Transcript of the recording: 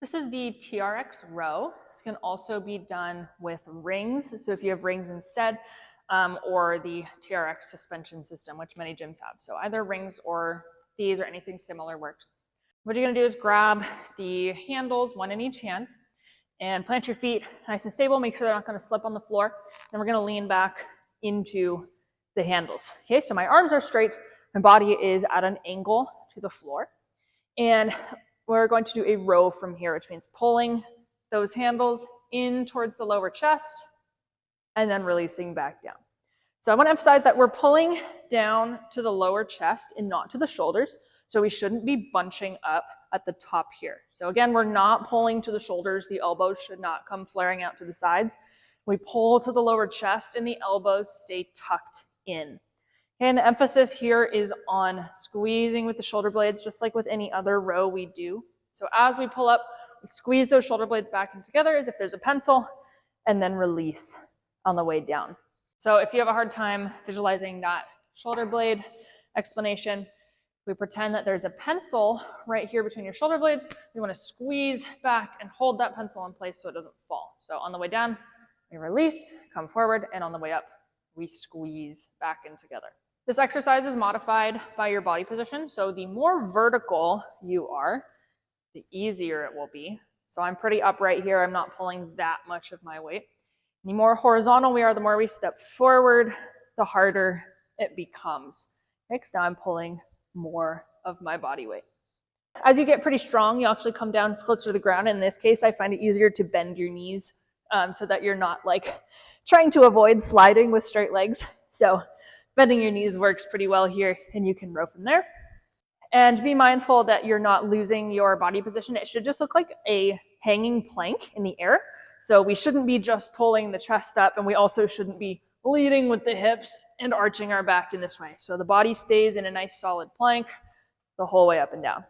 This is the TRX row. This can also be done with rings. So if you have rings instead, or the TRX suspension system, which many gyms have. So either rings or these or anything similar works. What you're gonna do is grab the handles, one in each hand, and plant your feet nice and stable. Make sure they're not gonna slip on the floor. Then we're gonna lean back into the handles. Okay, so my arms are straight, my body is at an angle to the floor. And we're going to do a row from here, which means pulling those handles in towards the lower chest and then releasing back down. So I want to emphasize that we're pulling down to the lower chest and not to the shoulders. So we shouldn't be bunching up at the top here. So again, we're not pulling to the shoulders. The elbows should not come flaring out to the sides. We pull to the lower chest and the elbows stay tucked in. And the emphasis here is on squeezing with the shoulder blades, just like with any other row we do. So as we pull up, we squeeze those shoulder blades back in together as if there's a pencil, and then release on the way down. So if you have a hard time visualizing that shoulder blade explanation, we pretend that there's a pencil right here between your shoulder blades. We want to squeeze back and hold that pencil in place so it doesn't fall. So on the way down, we release, come forward, and on the way up, we squeeze back in together. This exercise is modified by your body position. So the more vertical you are, the easier it will be. So I'm pretty upright here. I'm not pulling that much of my weight. The more horizontal we are, the more we step forward, the harder it becomes. Okay, because now I'm pulling more of my body weight. As you get pretty strong, you actually come down closer to the ground. In this case, I find it easier to bend your knees so that you're not like trying to avoid sliding with straight legs. So bending your knees works pretty well here, and you can row from there. And be mindful that you're not losing your body position. It should just look like a hanging plank in the air. So we shouldn't be just pulling the chest up, and we also shouldn't be leading with the hips and arching our back in this way. So the body stays in a nice solid plank the whole way up and down.